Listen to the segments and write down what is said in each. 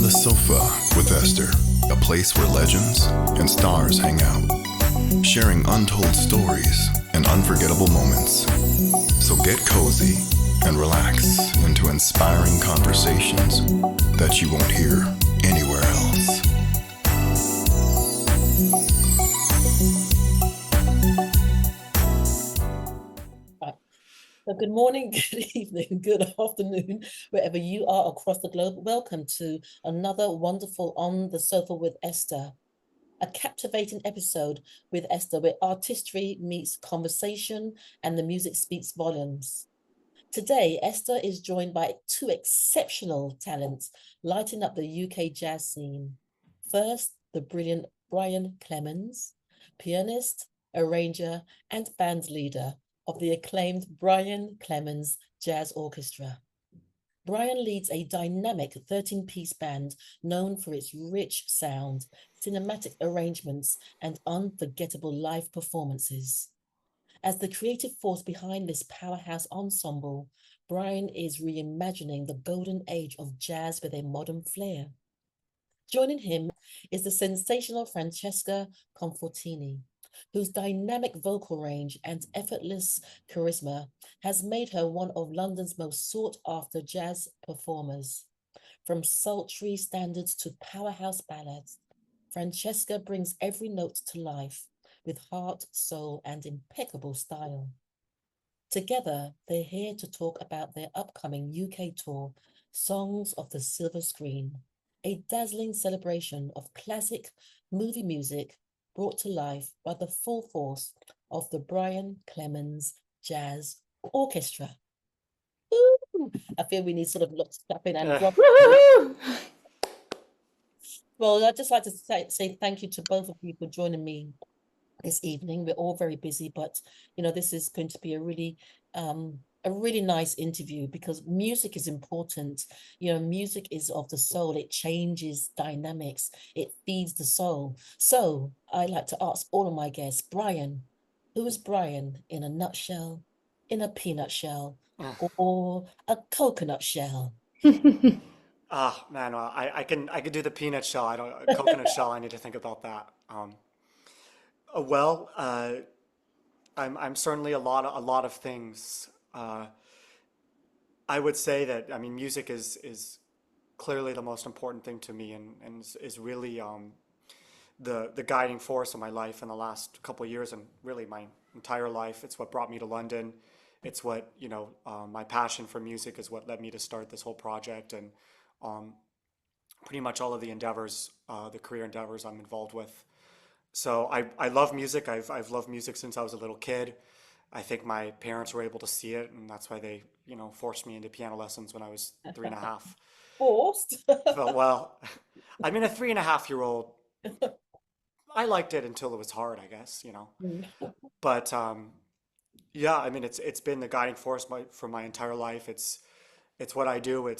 The Sofa with Esther, a place where legends and stars hang out, sharing untold stories and unforgettable moments. So get cozy and relax into inspiring conversations that you won't hear anywhere else. So good morning, good evening, good afternoon, wherever you are across the globe. Welcome to another wonderful On the Sofa with Esther, a captivating episode with Esther where artistry meets conversation and the music speaks volumes. Today, Esther is joined by two exceptional talents lighting up the UK jazz scene. First, the brilliant Brian Clemens, pianist, arranger, and band leader of the acclaimed Brian Clemens Jazz Orchestra. Brian leads a dynamic 13-piece band known for its rich sound, cinematic arrangements, and unforgettable live performances. As the creative force behind this powerhouse ensemble, Brian is reimagining the golden age of jazz with a modern flair. Joining him is the sensational Francesca Confortini, whose dynamic vocal range and effortless charisma has made her one of London's most sought-after jazz performers. From sultry standards to powerhouse ballads, Francesca brings every note to life with heart, soul, and impeccable style. Together, they're here to talk about their upcoming UK tour, Songs of the Silver Screen, a dazzling celebration of classic movie music brought to life by the full force of the Brian Clemens Jazz Orchestra. Ooh, I feel we need sort of lots of clapping and drum. Well, I'd just like to say thank you to both of you for joining me this evening. We're all very busy, but this is going to be a really nice interview because music is important. Music is of the soul. It changes dynamics. It feeds the soul. So I like to ask all of my guests, Brian, who is Brian in a nutshell, in a peanut shell, or a coconut shell? Man, I can do the peanut shell. I don't coconut shell. I need to think about that. Well, I'm certainly a lot of things. I would say that music is clearly the most important thing to me, and is really the guiding force of my life in the last couple of years, and really my entire life. It's what brought me to London. It's what my passion for music is what led me to start this whole project, and pretty much all of the endeavors, the career endeavors I'm involved with. So I love music. I've loved music since I was a little kid. I think my parents were able to see it, and that's why they, forced me into piano lessons when I was 3.5. Forced? Well, I mean, a 3.5-year-old, I liked it until it was hard, I guess, But yeah, I mean, it's been the guiding force for my entire life. It's what I do.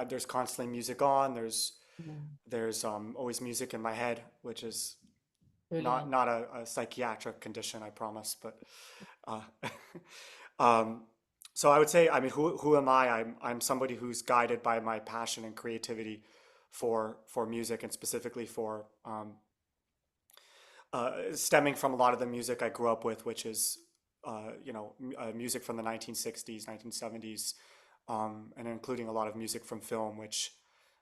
There's constantly music on. There's always music in my head, which is Brilliant. not a psychiatric condition, I promise. But so I would say, who am I? I'm somebody who's guided by my passion and creativity for music, and specifically for stemming from a lot of the music I grew up with, which is music from the 1960s, 1970s, and including a lot of music from film, which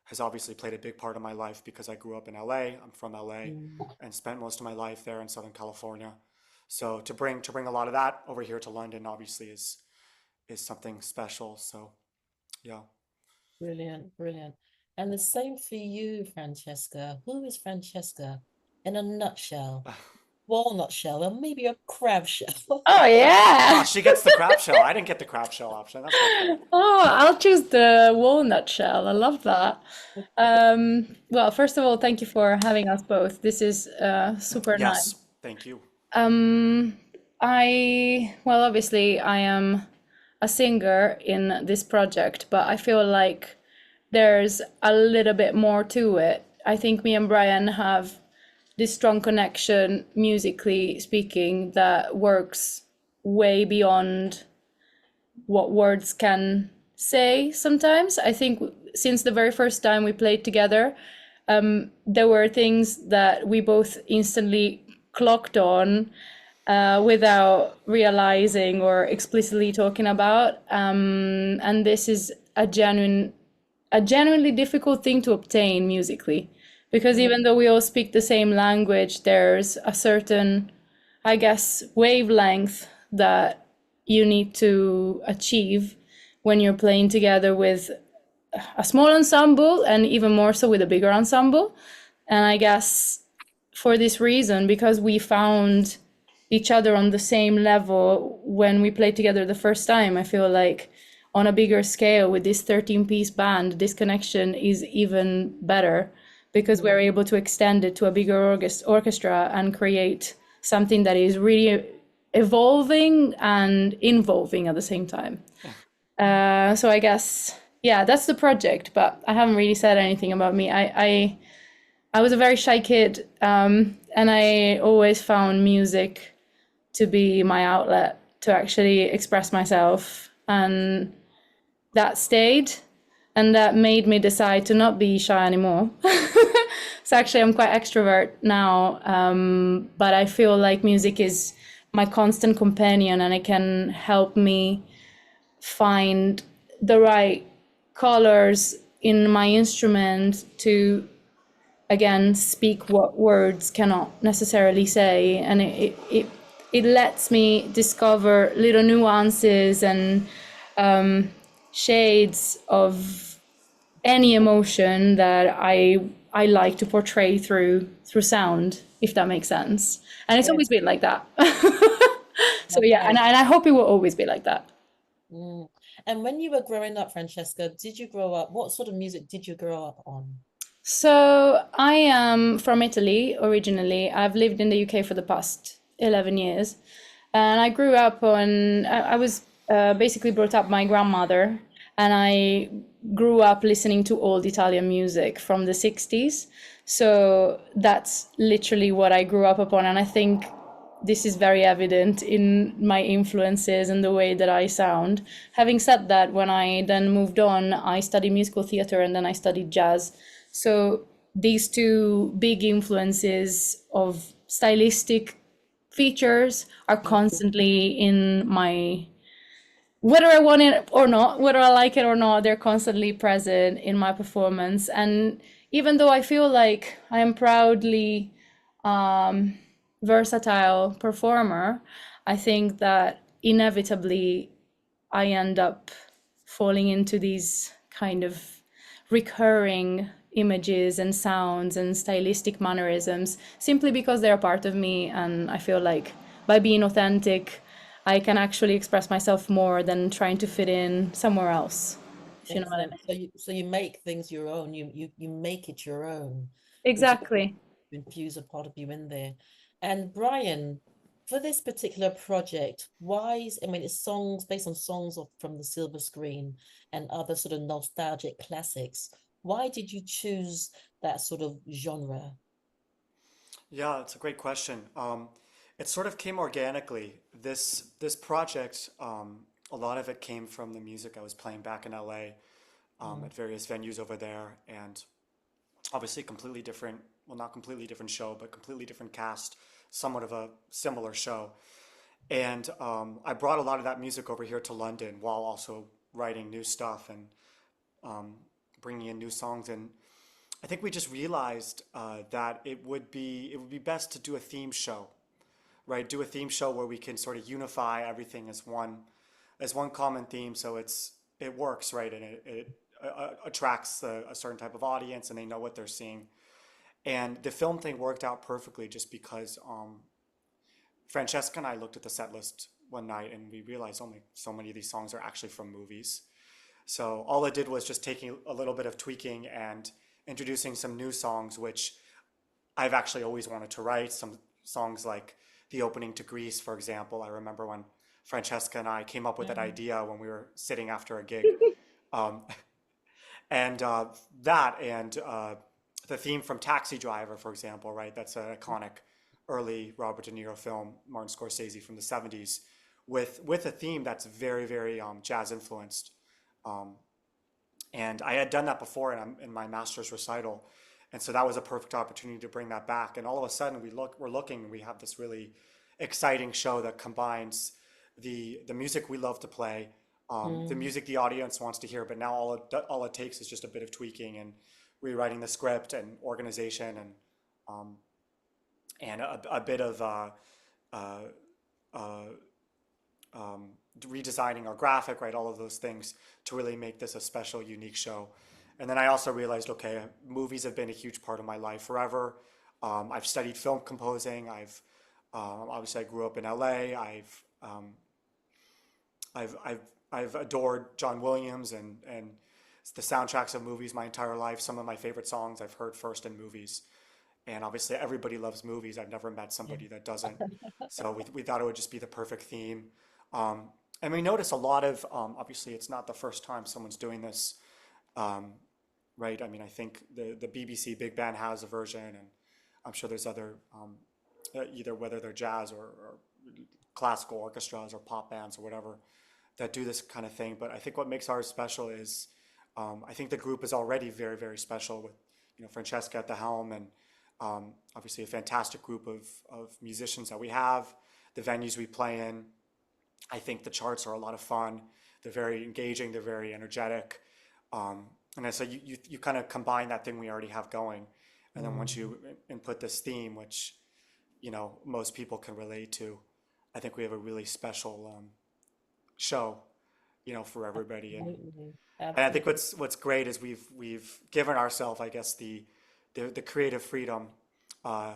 has obviously played a big part of my life because I grew up in LA. I'm from LA and spent most of my life there in Southern California. So to bring a lot of that over here to London obviously is something special. So yeah. Brilliant, brilliant. And the same for you, Francesca. Who is Francesca in a nutshell? Walnut shell, or maybe a crab shell. Oh yeah. She gets the crab shell. I didn't get the crab shell option. That's not fair. Oh, I'll choose the walnut shell. I love that. Well, first of all, thank you for having us both. This is super nice. Yes, thank you. Obviously I am a singer in this project, but I feel like there's a little bit more to it. I think me and Brian have this strong connection, musically speaking, that works way beyond what words can say sometimes. I think since the very first time we played together, there were things that we both instantly clocked on without realizing or explicitly talking about. And this is a genuinely difficult thing to obtain musically, because even though we all speak the same language, there's a certain, I guess, wavelength that you need to achieve when you're playing together with a small ensemble and even more so with a bigger ensemble. And I guess for this reason, because we found each other on the same level when we played together the first time, I feel like on a bigger scale with this 13-piece band, this connection is even better because we're able to extend it to a bigger orchestra and create something that is really evolving and involving at the same time. So I guess, yeah, that's the project, but I haven't really said anything about me. I was a very shy kid, and I always found music to be my outlet to actually express myself. And that stayed, and that made me decide to not be shy anymore. So actually, I'm quite extrovert now, but I feel like music is my constant companion, and it can help me find the right colors in my instrument to again speak what words cannot necessarily say, and it lets me discover little nuances and shades of any emotion that I like to portray through sound, if that makes sense. And it's always been like that. So yeah, and I hope it will always be like that. Mm. And when you were growing up, Francesca, did you grow up, what sort of music did you grow up on? So I am from Italy originally. I've lived in the UK for the past 11 years. And I grew up on, I was basically brought up by my grandmother, and I grew up listening to old Italian music from the 60s. So that's literally what I grew up upon. And I think this is very evident in my influences and the way that I sound. Having said that, when I then moved on, I studied musical theater and then I studied jazz. So these two big influences of stylistic features are constantly in my, whether I want it or not, whether I like it or not, they're constantly present in my performance. And even though I feel like I am proudly versatile performer, I think that inevitably I end up falling into these kind of recurring images and sounds and stylistic mannerisms simply because they're a part of me. And I feel like by being authentic, I can actually express myself more than trying to fit in somewhere else, if you know what I mean. Excellent. So you make things your own. You make it your own, which is Exactly. infuse a part of you in there. And Brian, for this particular project, I mean, it's songs based on songs from the silver screen and other sort of nostalgic classics. Why did you choose that sort of genre? Yeah, it's a great question. It sort of came organically. This project, a lot of it came from the music I was playing back in LA, Mm, at various venues over there, and obviously completely different, well, not completely different show, but completely different cast, somewhat of a similar show. And I brought a lot of that music over here to London while also writing new stuff and um, bringing in new songs. And I think we just realized that it would be best to do a theme show, right? Do a theme show where we can sort of unify everything as one common theme, so it works, right? And it attracts a certain type of audience, and they know what they're seeing. And the film thing worked out perfectly just because Francesca and I looked at the set list one night and we realized only so many of these songs are actually from movies. So all I did was just taking a little bit of tweaking and introducing some new songs, which I've actually always wanted to write. Some songs like the opening to Grease, for example. I remember when Francesca and I came up with that mm, idea when we were sitting after a gig. Um, and that and the theme from Taxi Driver, for example, right? That's an iconic early Robert De Niro film, Martin Scorsese from the 70s, with a theme that's very, very jazz influenced. Um, and I had done that before in my master's recital. And so that was a perfect opportunity to bring that back. And all of a sudden we have this really exciting show that combines the music we love to play, the Mm. music the audience wants to hear, but now all it takes is just a bit of tweaking and rewriting the script and organization um, and a bit of uh, uh, redesigning our graphic, right? All of those things to really make this a special, unique show. And then I also realized, okay, movies have been a huge part of my life forever. I've studied film composing. Obviously I grew up in LA. I've I've I've adored John Williams and the soundtracks of movies my entire life. Some of my favorite songs I've heard first in movies. And obviously everybody loves movies. I've never met somebody that doesn't. So we thought it would just be the perfect theme. Um, and we notice a lot of, obviously it's not the first time someone's doing this, um, right? I mean, I think the BBC Big Band has a version, and I'm sure there's other, either whether they're jazz or classical orchestras or pop bands or whatever that do this kind of thing. But I think what makes ours special is, I think the group is already very, very special with, Francesca at the helm and obviously a fantastic group of musicians that we have, the venues we play in. I think the charts are a lot of fun. They're very engaging. They're very energetic. And so you kind of combine that thing we already have going. And then once you input this theme, which, most people can relate to, I think we have a really special show, for everybody. Absolutely. And I think Absolutely. what's great is we've given ourselves, I guess, the creative freedom uh,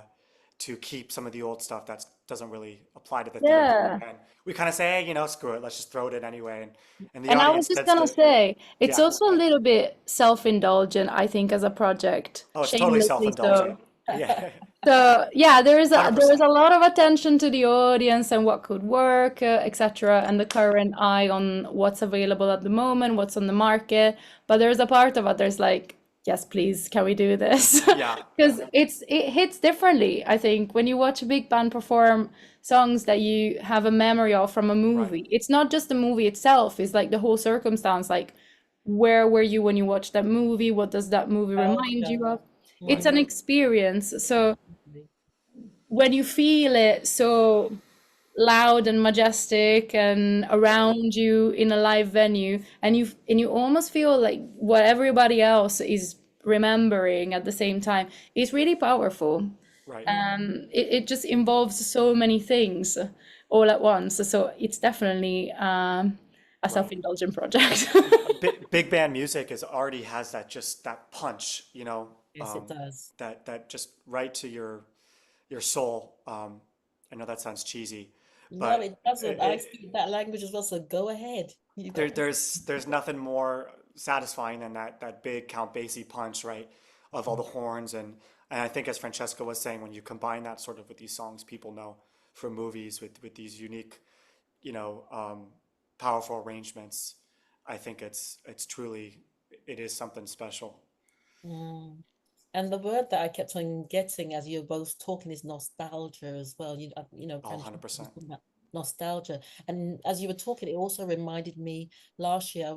to keep some of the old stuff that doesn't really apply to the theater. Yeah. And we kind of say, hey, screw it, let's just throw it in anyway. And the And I was audience just tends gonna to, say, it's yeah. also a little bit self-indulgent, I think, as a project, Oh, it's totally shamelessly so. self-indulgent. Yeah. So yeah, there is 100%. a lot of attention to the audience and what could work, etc., and the current eye on what's available at the moment, what's on the market. But there's a part of it there's like, yes, please, can we do this? Yeah. Because it hits differently. I think when you watch a big band perform songs that you have a memory of from a Right. movie, it's not just the movie itself. It's like the whole circumstance. Like, where were you when you watched that movie? What does that movie remind you Culture. of? It's Right. an Mm. experience. So Absolutely. when you feel it so loud and majestic and Right. around you in a live venue, and you almost feel like what everybody else is remembering at the same time, it's really powerful. Right. It just involves so many things all at once, so it's definitely a Right. self-indulgent project. Big band music already has that punch, Yes, it does. that just right to your soul. I know that sounds cheesy, No, but it doesn't. I it, speak that language as well, so go ahead. You there, got there's nothing more satisfying than that big Count Basie punch, right, of all the horns and I think as Francesca was saying, when you combine that sort of with these songs people know from movies with these unique, you know, um, powerful arrangements, I think it's truly it is something special. mm. And the word that I kept on getting as you were both talking is nostalgia as well. All Francesca was 100%. talking about nostalgia. And as you were talking, it also reminded me last year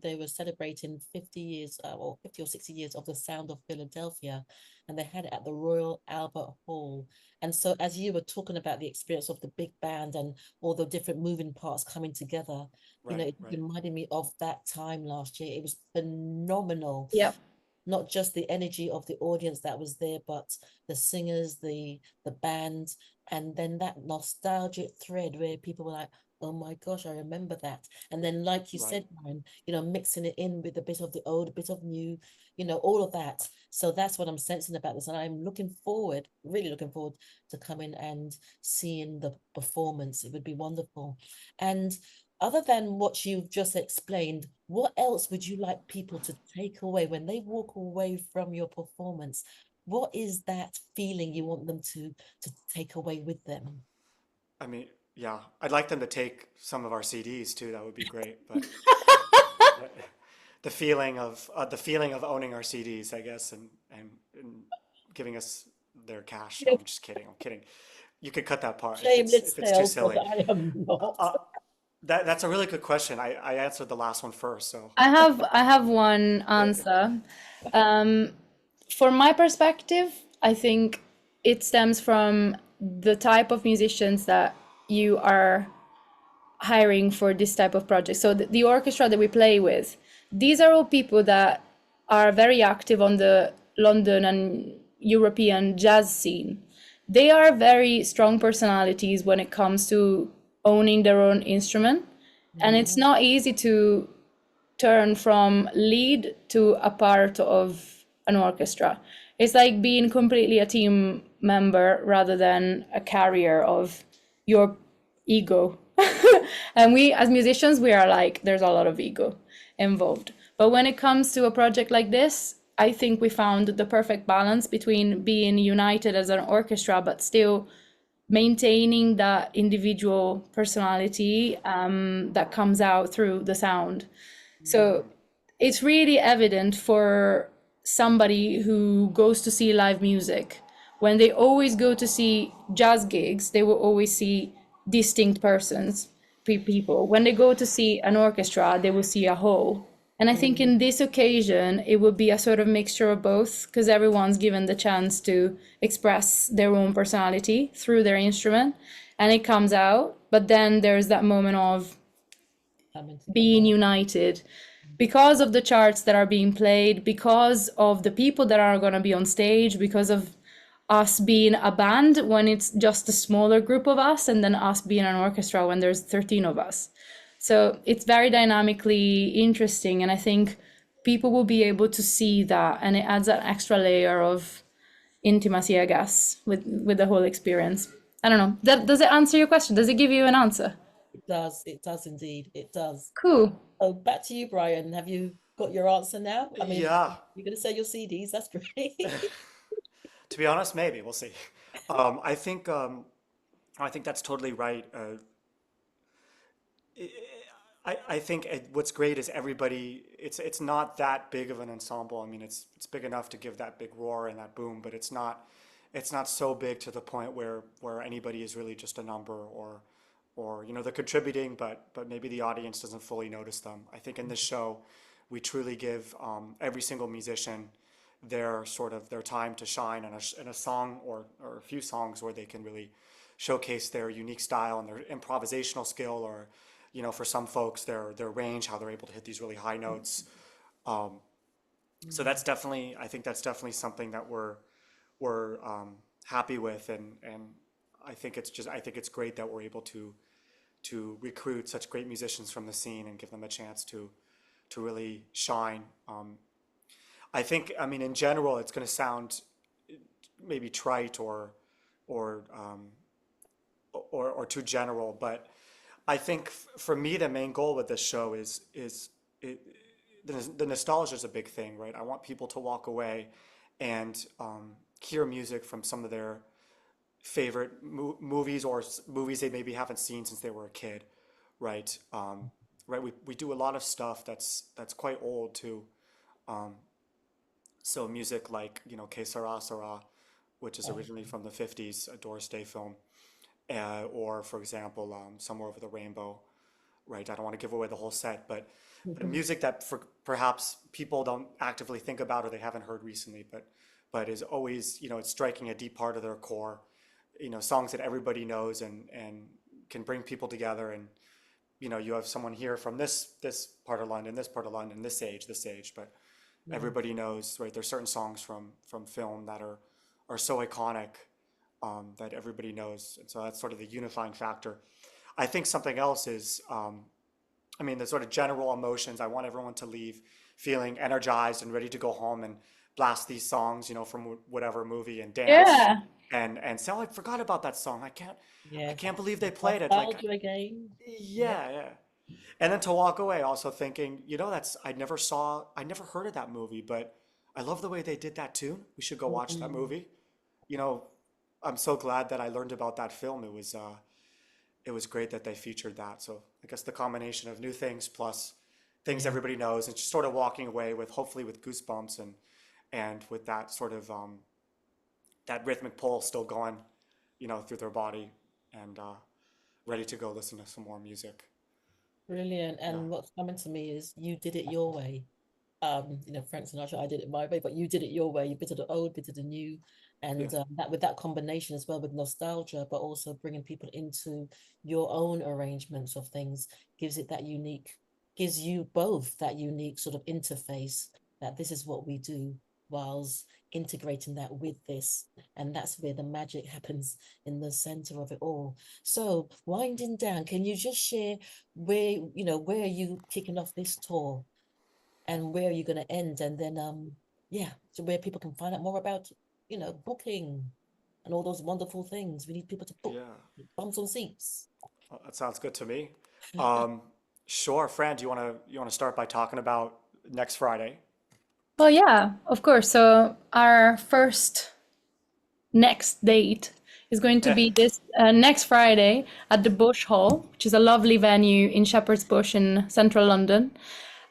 they were celebrating 50 years or 50 or 60 years of the Sound of Philadelphia, and they had it at the Royal Albert Hall. And so as you were talking about the experience of the big band and all the different moving parts coming together, Right, it right, reminded me of that time last year. It was phenomenal, Yep. not just the energy of the audience that was there, but the singers, the band, and then that nostalgic thread where people were like, oh my gosh, I remember that. And then, like you right. said, Ryan, mixing it in with a bit of the old, a bit of new, all of that. So that's what I'm sensing about this. And I'm looking forward, really looking forward to coming and seeing the performance. It would be wonderful. And other than what you've just explained, what else would you like people to take away when they walk away from your performance? What is that feeling you want them to take away with them? I mean, yeah, I'd like them to take some of our CDs too. That would be great. But uh, the feeling of owning our CDs, I guess, and giving us their cash. No, I'm just kidding. I'm kidding. You could cut that part if it's Shameless if it's too sales, but silly. I am not. Uh, That's a really good question. I answered the last one first, so I have one answer. Um, from my perspective, I think it stems from the type of musicians that you are hiring for this type of project. So the orchestra that we play with, these are all people that are very active on the London and European jazz scene. They are very strong personalities when it comes to owning their own instrument. And it's not easy to turn from lead to a part of an orchestra. It's like being completely a team member rather than a carrier of your ego. And we, as musicians, we are like, there's a lot of ego involved. But when it comes to a project like this, I think we found the perfect balance between being united as an orchestra, but still maintaining that individual personality that comes out through the sound. So it's really evident for somebody who goes to see live music. When they always go to see jazz gigs, they will always see distinct persons, people. When they go to see an orchestra, they will see a whole. And I think in this occasion, it would be a sort of mixture of both, because everyone's given the chance to express their own personality through their instrument, and it comes out. But then there's that moment of Coming being together. united because of the charts that are being played, because of the people that are going to be on stage, because of us being a band when it's just a smaller group of us, and then us being an orchestra when there's 13 of us. So it's very dynamically interesting, and I think people will be able to see that, and it adds an extra layer of intimacy, I guess, with the whole experience. I don't know. Does it answer your question? Does it give you an answer? It does indeed, it does. Cool. Oh, back to you, Brian. Have you got your answer now? I mean, yeah. you're going to sell your CDs, that's great. To be honest, maybe we'll see. I think I think that's totally right. I think what's great is everybody. It's not that big of an ensemble. I mean, it's big enough to give that big roar and that boom, but it's not so big to the point where anybody is really just a number or they're contributing, but maybe the audience doesn't fully notice them. I think in this show, we truly give every single musician their time to shine in a song or a few songs where they can really showcase their unique style and their improvisational skill, or for some folks their range, how they're able to hit these really high notes. So I think that's definitely something that we're happy with, and I think it's great that we're able to recruit such great musicians from the scene and give them a chance to really shine. I mean, in general, it's going to sound maybe trite or um, or too general, but I think for me, the main goal with this show is it, the nostalgia is a big thing, right? I want people to walk away and hear music from some of their favorite movies or movies they maybe haven't seen since they were a kid, right? Right. We do a lot of stuff that's quite old too. Um, so music like Que Sera Sera, which is originally from the 50s, a Doris Day film, or for example, Somewhere Over the Rainbow, right? I don't want to give away the whole set, but music that perhaps people don't actively think about or they haven't heard recently, but is always, it's striking a deep part of their core. Songs that everybody knows and can bring people together. And you have someone here from this part of London, this part of London, this age, but Yeah. everybody knows, right? There's certain songs from film that are so iconic, that everybody knows, and so that's sort of the unifying factor. I think something else is, I mean, the sort of general emotions. I want everyone to leave feeling energized and ready to go home and blast these songs, from whatever movie and dance Yeah. and say, "Oh, I forgot about that song. I Yes. can't believe they played it." Like, Nostalgia again. Yep. yeah, yeah. And then to walk away also thinking, that's I never heard of that movie, but I love the way they did that tune. We should go watch that Mm, movie. You know, I'm so glad that I learned about that film. It was great that they featured that. So I guess the combination of new things plus things yeah. everybody knows, and just sort of walking away with hopefully with goosebumps and with that sort of that rhythmic pulse still going, through their body, and ready to go listen to some more music. Brilliant. Yeah, And what's coming to me is you did it your way. Frank Sinatra, I did it my way, but you did it your way. You bit of the old, bit of the new, yeah, and that with that combination as well with nostalgia, but also bringing people into your own arrangements of things gives it that unique, gives you both that unique sort of interface that this is what we do, whilst integrating that with this, and that's where the magic happens in the center of it all. So winding down, can you just share where are you kicking off this tour? And where are you going to end? And then, yeah, so where people can find out more about, booking and all those wonderful things. We need people to book yeah. bums on seats. Well, that sounds good to me. Um, sure, Fran, do you wanna start by talking about next Friday? Well, yeah, of course. So our first next date is going to Eh, be this next Friday at the Bush Hall, which is a lovely venue in Shepherd's Bush in central London,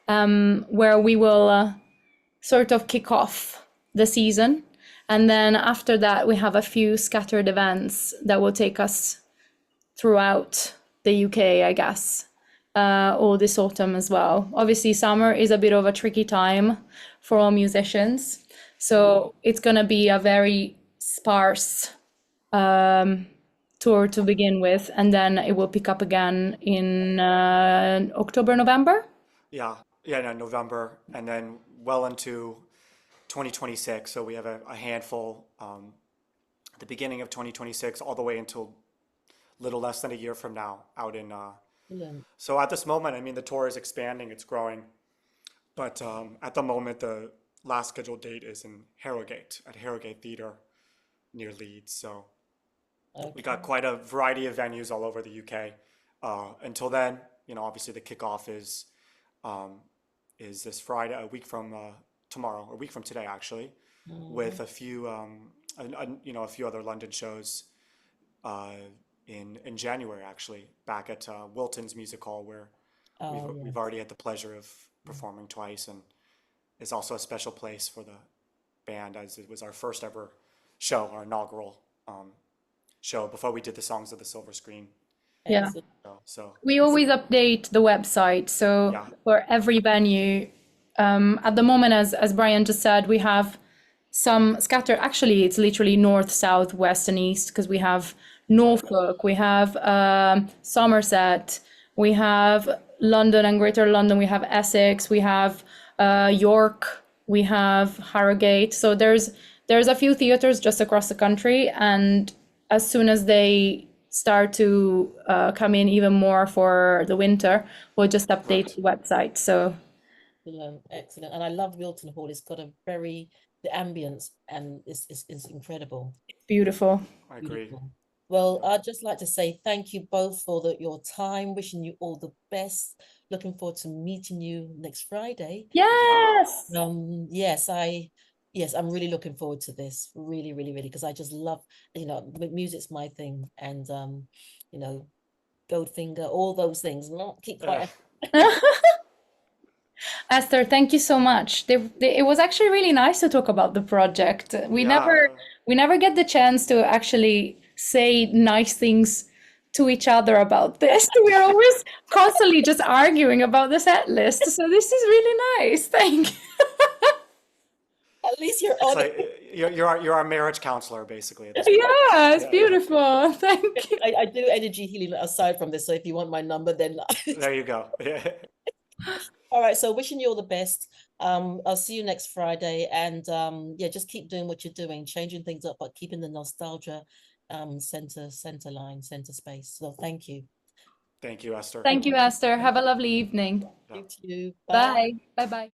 where we will sort of kick off the season. And then after that, we have a few scattered events that will take us throughout the UK, I guess, all this autumn as well. Obviously, summer is a bit of a tricky time for all musicians. So it's going to be a very sparse tour to begin with, and then it will pick up again in October, November. yeah, yeah, no, November, and then well into 2026. So we have a handful at the beginning of 2026, all the way until little less than a year from now, out in. Brilliant. So at this moment, I mean, the tour is expanding, it's growing, but at the moment, the last scheduled date is in Harrogate at Harrogate Theatre near Leeds. So we Okay. got quite a variety of venues all over the UK. Until then, obviously the kickoff um, is this Friday, a week from tomorrow, or a week from today, actually, with Mhm. a few, a few other London shows uh, in January, actually, back at Wilton's Music Hall, where we've Oh, we've yes. already had the pleasure of performing twice, and it's also a special place for the band, as it was our first ever show, our inaugural show before we did the Songs of the Silver Screen Yeah. Excellent. show. So We always update the website. So yeah, for every venue, at the moment, as Brian just said, we have some scattered. Actually, it's literally north, south, west, and east because we have right, Norfolk, we have Somerset, we have London and Greater London, we have Essex, we have York, we have Harrogate. So there's a few theaters just across the country, and as soon as they start to come in even more for the winter, we'll just update right. the website. So Excellent. Excellent. And I love Wilton Hall. It's got the ambience and it's incredible. beautiful. I agree. Beautiful. Well, Yeah. I'd just like to say thank you both for your time, wishing you all the best. Looking forward to meeting you next Friday. Yeah. Yes. Yes, I'm really looking forward to this. Really, really, really, because I just love, music's my thing. And you know, Goldfinger, all those things. Not keep Uh, quiet. Esther, thank you so much. It was actually really nice to talk about the project. yeah. We never get the chance to actually say nice things to each other about this. We're always constantly just arguing about the set list. So this is really nice. Thank you. At least you're It's on like it. you're our marriage counselor basically at this point. Yeah, it's Yeah, yeah. beautiful. Thank you. I do energy healing aside from this. So if you want my number, then There you go. Yeah. all right. So wishing you all the best. I'll see you next Friday. And yeah, just keep doing what you're doing, changing things up, but keeping the nostalgia center space. So thank you. Thank you, Esther. Thank you, Esther. Have a lovely evening. Yeah. You too. Bye. Bye. Bye bye.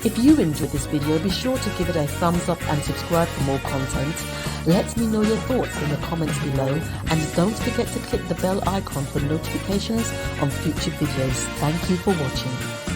If you enjoyed this video, be sure to give it a thumbs up and subscribe for more content. Let me know your thoughts in the comments below, and don't forget to click the bell icon for notifications on future videos. Thank you for watching.